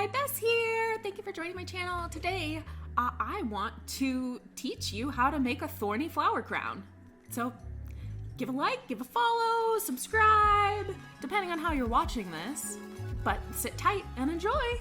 Hi, Bess here. Thank you for joining my channel. Today, I want to teach you how to make a thorny flower crown. So give a like, give a follow, subscribe, depending on how you're watching this. But sit tight and enjoy.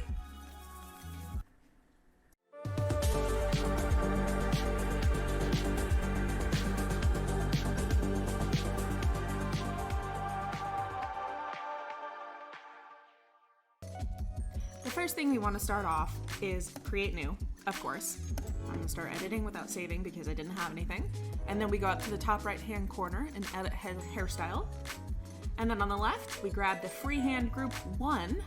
The first thing we want to start off is create new, of course. I'm going to start editing without saving because I didn't have anything. And then we go up to the top right hand corner and edit hairstyle. And then on the left, we grab the freehand group 1.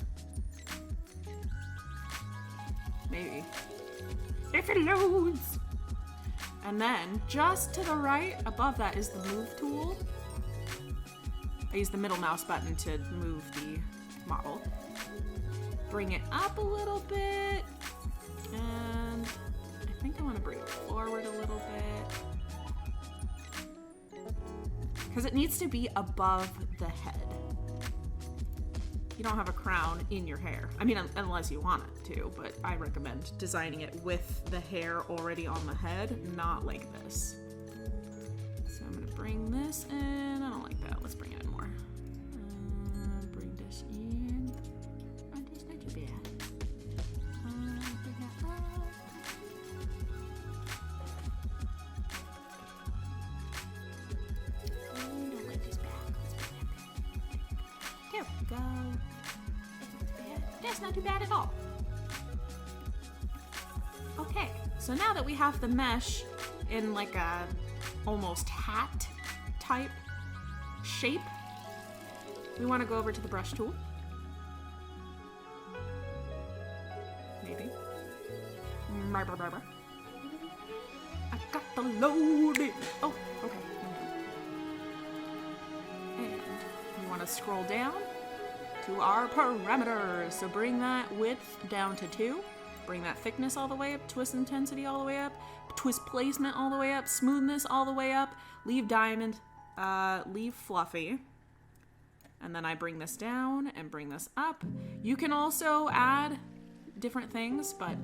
Maybe. If it loads! And then just to the right, above that is the move tool. I use the middle mouse button to move the model. Bring it up a little bit, and I think I want to bring it forward a little bit because it needs to be above the head. You don't have a crown in your hair. I mean, unless you want it to, but I recommend designing it with the hair already on the head, not like this. So I'm gonna bring this in. I don't like that. Let's bring it in more. Bring this in. Go. That's not too bad at all. Okay, so now that we have the mesh in like a almost hat type shape, we want to go over to the brush tool. Maybe. I got the loading. Oh, okay. And you want to scroll down to our parameters. So bring that width down to 2. Bring that thickness all the way up. Twist intensity all the way up. Twist placement all the way up. Smoothness all the way up. Leave diamond. Leave fluffy. And then I bring this down and bring this up. You can also add different things, but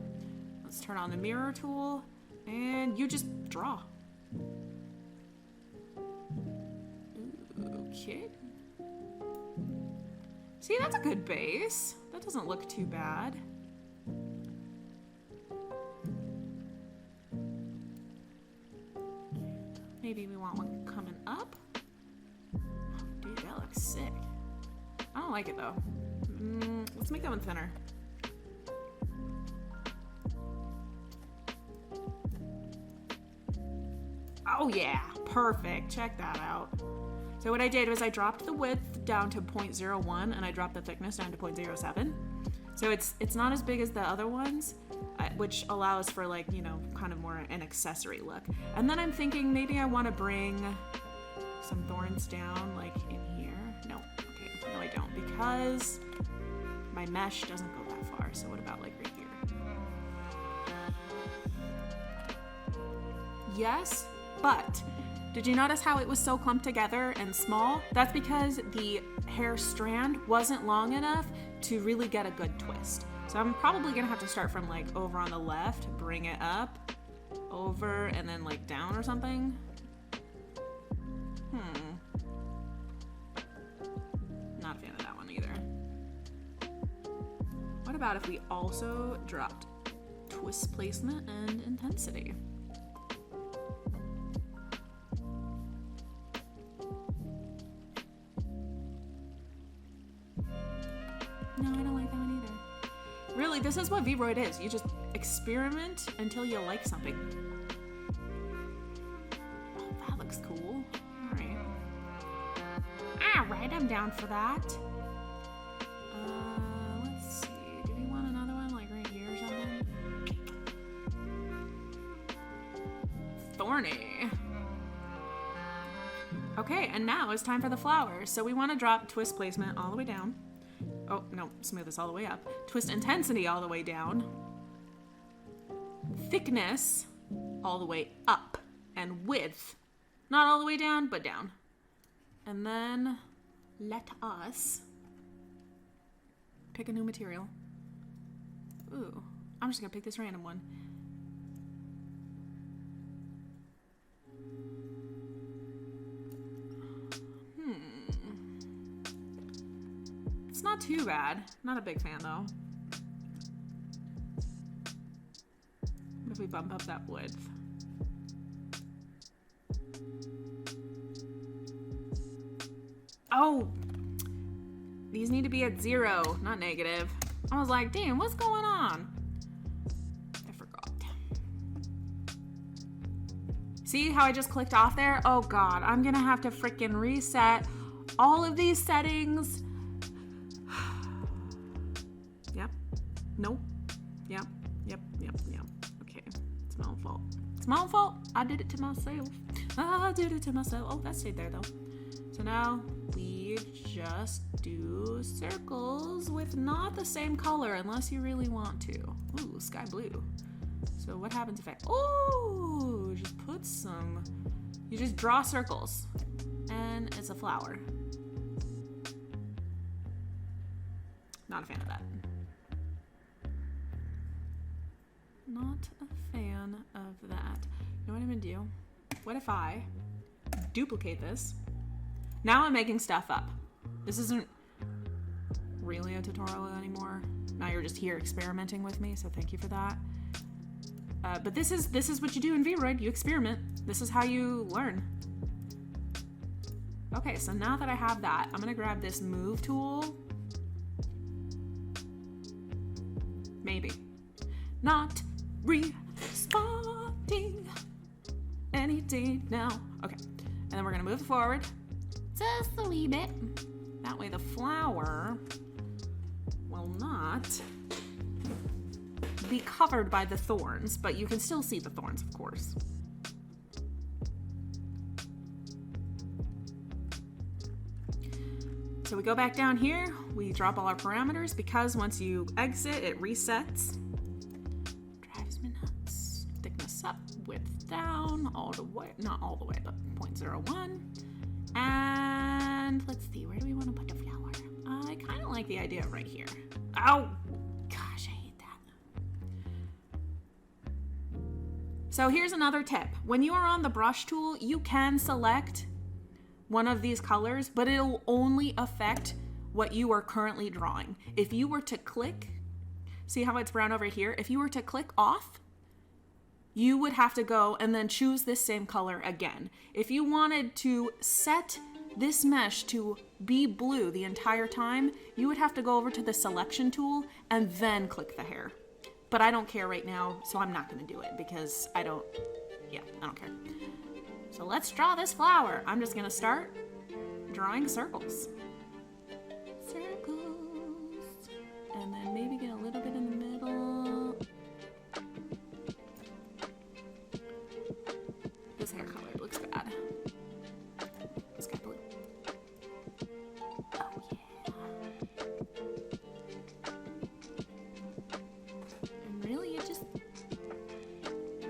let's turn on the mirror tool and you just draw. Okay. See, that's a good base. That doesn't look too bad. Maybe we want one coming up. Oh, dude, that looks sick. I don't like it though. Let's make that one thinner. Oh yeah, perfect. Check that out. So what I did was I dropped the width down to 0.01 and I dropped the thickness down to 0.07. So it's not as big as the other ones, which allows for like, you know, kind of more an accessory look. And then I'm thinking maybe I want to bring some thorns down like in here. No, okay, no I don't because my mesh doesn't go that far. So what about like right here? Yes, but did you notice how it was so clumped together and small? That's because the hair strand wasn't long enough to really get a good twist. So I'm probably gonna have to start from like over on the left, bring it up, over, and then like down or something. Not a fan of that one either. What about if we also dropped twist placement and intensity? No, I don't like that one either. Really, this is what VRoid is. You just experiment until you like something. Oh, that looks cool. Alright. Alright, I'm down for that. Let's see. Do we want another one like right here or something? Thorny. Okay, and now it's time for the flowers. So we want to drop twist placement all the way down. Oh, no, smooth this all the way up. Twist intensity all the way down. Thickness all the way up. And width, not all the way down, but down. And then let us pick a new material. Ooh, I'm just gonna pick this random one. It's not too bad. Not a big fan though. What if we bump up that width? Oh! These need to be at 0, not negative. I was like, damn, what's going on? I forgot. See how I just clicked off there? Oh God, I'm gonna have to freaking reset all of these settings. Yep. Nope. Yep. Yep. Yep. Yep. Okay. It's my own fault. It's my own fault. I did it to myself. I did it to myself. Oh, that stayed there though. So now we just do circles with not the same color unless you really want to. Ooh, sky blue. So what happens if I, ooh, just put some, you just draw circles and it's a flower. Not a fan of that. Not a fan of that. You know what I'm gonna do? What if I duplicate this? Now I'm making stuff up. This isn't really a tutorial anymore. Now you're just here experimenting with me, so thank you for that. But this is what you do in VRoid. You experiment. This is how you learn. Okay, so now that I have that, I'm gonna grab this move tool. Maybe. Not responding any day now. Okay, and then we're gonna move forward just a wee bit. That way the flower will not be covered by the thorns, but you can still see the thorns, of course. So we go back down here, we drop all our parameters because once you exit, it resets. Drives me nuts. Thickness up, width down, all the way, not all the way, but 0.01. And let's see, where do we want to put the flower? I kind of like the idea of right here. Ow! Gosh, I hate that. So here's another tip. When you are on the brush tool, you can select one of these colors, but it'll only affect what you are currently drawing. If you were to click, see how it's brown over here? If you were to click off, you would have to go and then choose this same color again. If you wanted to set this mesh to be blue the entire time, you would have to go over to the selection tool and then click the hair. But I don't care right now, so I'm not gonna do it because I don't care. So let's draw this flower. I'm just gonna start drawing circles. Circles. And then maybe get a little bit in the middle. This hair color looks bad. Sky blue. Oh yeah. And really, you just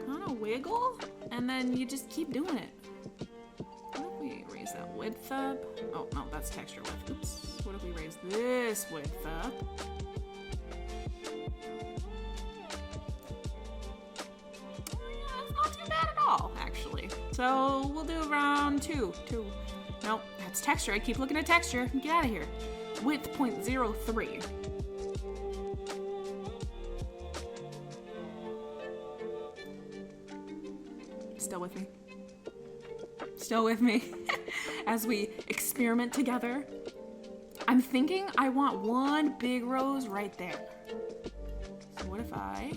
kind of wiggle, and then you just keep doing it. What if we raise that width up? Oh no, that's texture width. Oops. What if we raise this width up? Actually. So we'll do around 2. Nope, that's texture. I keep looking at texture. Get out of here. Width 0.03. Still with me? Still with me? As we experiment together. I'm thinking I want one big rose right there. So what if I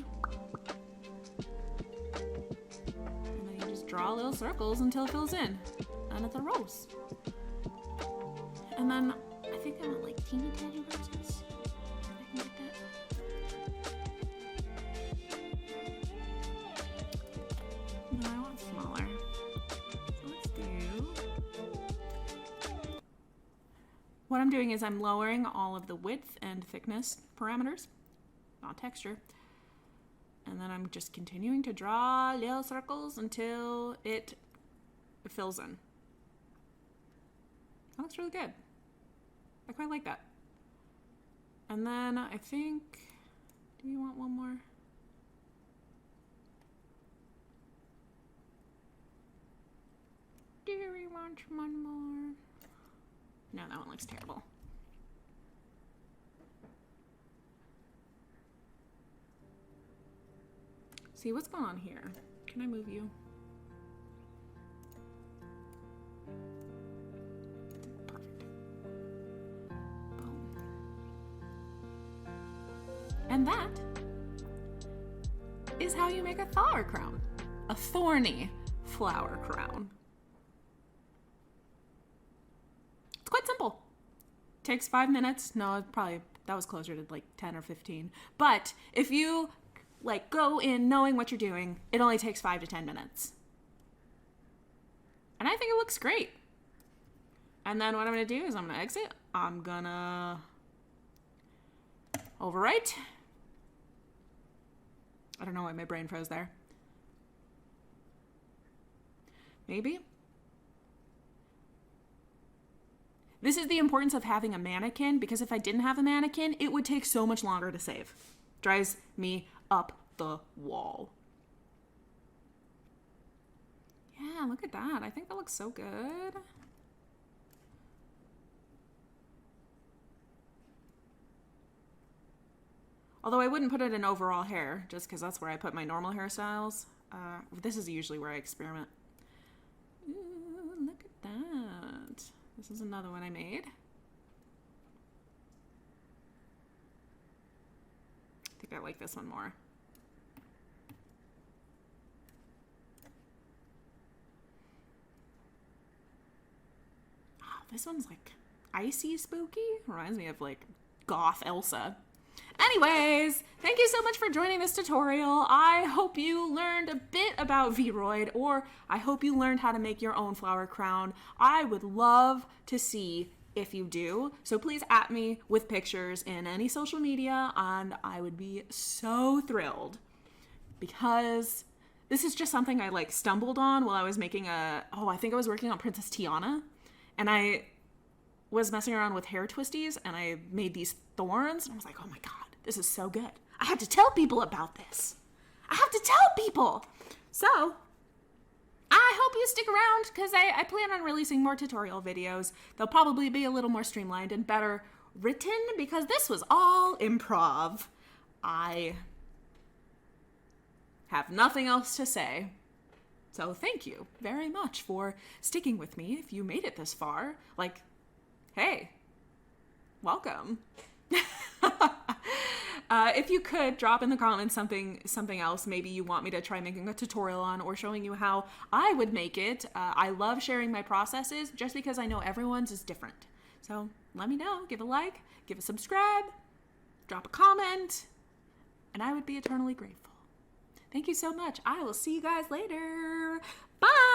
draw little circles until it fills in, and it's a rose. And then I think I want like teeny tiny roses. I can get that. No, I want smaller. So let's do. What I'm doing is I'm lowering all of the width and thickness parameters, not texture. And then I'm just continuing to draw little circles until it fills in. That looks really good. I quite like that. And then I think Do you want one more? Do we want one more? No, that one looks terrible. See, what's going on here? Can I move you? Perfect. Boom. And that is how you make a flower crown. A thorny flower crown. It's quite simple. Takes 5 minutes. No, probably that was closer to like 10 or 15. But if you like go in knowing what you're doing, it only takes 5 to 10 minutes. And I think it looks great. And then what I'm going to do is I'm going to exit. I'm going to overwrite. I don't know why my brain froze there. Maybe. This is the importance of having a mannequin, because if I didn't have a mannequin, it would take so much longer to save. Drives me up the wall. Yeah, look at that. I think that looks so good. Although I wouldn't put it in overall hair, just because that's where I put my normal hairstyles. This is usually where I experiment. Ooh, look at that. This is another one I made. I think I like this one more. Oh, this one's like icy spooky. Reminds me of like goth Elsa. Anyways, thank you so much for joining this tutorial. I hope you learned a bit about VRoid, or I hope you learned how to make your own flower crown. I would love to see if you do. So please at me with pictures in any social media, and I would be so thrilled, because this is just something I like stumbled on while I was making I think I was working on Princess Tiana, and I was messing around with hair twisties, and I made these thorns, and I was like, oh my god, this is so good. I have to tell people about this. I have to tell people. So I hope you stick around, because I plan on releasing more tutorial videos. They'll probably be a little more streamlined and better written, because this was all improv. I have nothing else to say. So thank you very much for sticking with me. If you made it this far, like, hey, welcome. If you could drop in the comments something else maybe you want me to try making a tutorial on, or showing you how I would make it. I love sharing my processes, just because I know everyone's is different. So let me know. Give a like, give a subscribe, drop a comment, and I would be eternally grateful. Thank you so much. I will see you guys later. Bye!